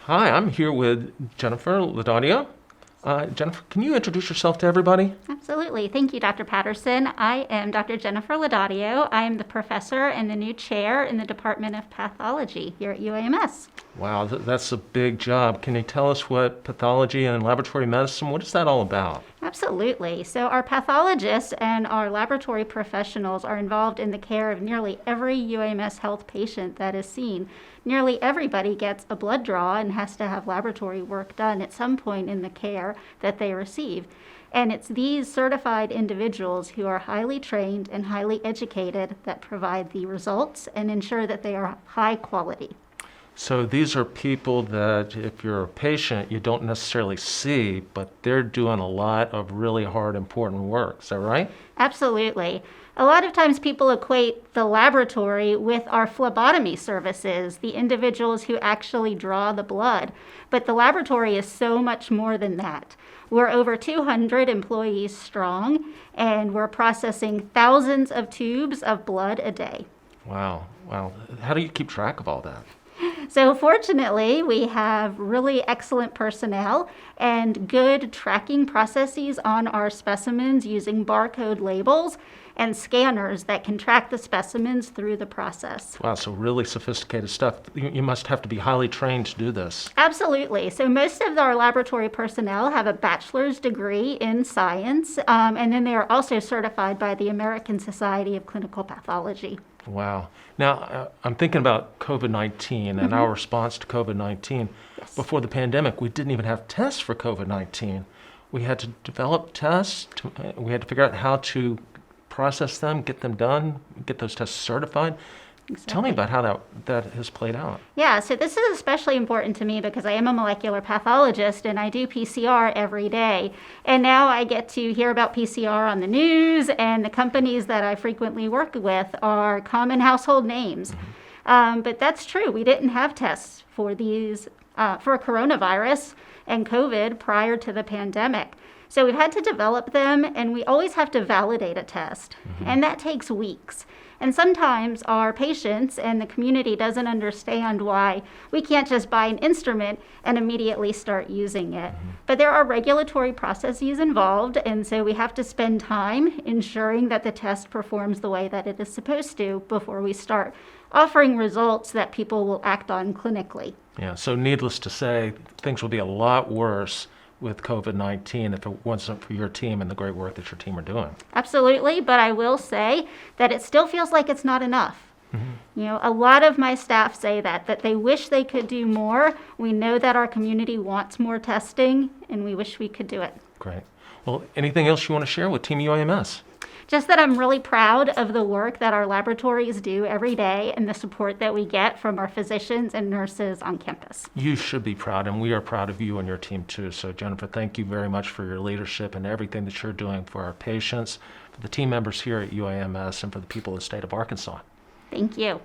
Hi, I'm here with Jennifer Laudadio. Jennifer, can you introduce yourself to everybody? Absolutely. Thank you, Dr. Patterson. I am Dr. Jennifer Laudadio. I am the professor and the new chair in the Department of Pathology here at UAMS. Wow, that's a big job. Can you tell us what pathology and laboratory medicine, what is that all about? Absolutely. So, our pathologists and our laboratory professionals are involved in the care of nearly every UAMS health patient that is seen. Nearly everybody gets a blood draw and has to have laboratory work done at some point in the care that they receive. And it's these certified individuals who are highly trained and highly educated that provide the results and ensure that they are high quality. So these are people that if you're a patient, you don't necessarily see, but they're doing a lot of really hard, important work. Is that right? Absolutely. A lot of times people equate the laboratory with our phlebotomy services, the individuals who actually draw the blood. But the laboratory is so much more than that. We're over 200 employees strong, and we're processing thousands of tubes of blood a day. Wow. How do you keep track of all that? So fortunately, we have really excellent personnel and good tracking processes on our specimens using barcode labels and scanners that can track the specimens through the process. Wow, so really sophisticated stuff. You must have to be highly trained to do this. Absolutely. So most of our laboratory personnel have a bachelor's degree in science, and then they are also certified by the American Society of Clinical Pathology. Wow. Now, I'm thinking about COVID-19 and our response to COVID-19. Yes. Before the pandemic, we didn't even have tests for COVID-19. We had to develop tests. We had to figure out how to process them, get them done, get those tests certified. Exactly. Tell me about how that has played out. Yeah, so this is especially important to me because I am a molecular pathologist and I do PCR every day. And now I get to hear about PCR on the news, and the companies that I frequently work with are common household names. But that's true. We didn't have tests for these, for coronavirus and COVID prior to the pandemic. So we've had to develop them, and we always have to validate a test. And that takes weeks. And sometimes our patients and the community doesn't understand why we can't just buy an instrument and immediately start using it. But there are regulatory processes involved, and so we have to spend time ensuring that the test performs the way that it is supposed to before we start offering results that people will act on clinically. Yeah, so needless to say, things will be a lot worse with COVID-19 if it wasn't for your team and the great work that your team are doing. Absolutely, but I will say that it still feels like it's not enough. You know, a lot of my staff say that they wish they could do more. We know that our community wants more testing, and we wish we could do it. Great. Well, anything else you want to share with Team UAMS? Just that I'm really proud of the work that our laboratories do every day and the support that we get from our physicians and nurses on campus. You should be proud, and we are proud of you and your team too. So Jennifer, thank you very much for your leadership and everything that you're doing for our patients, for the team members here at UAMS, and for the people of the state of Arkansas. Thank you.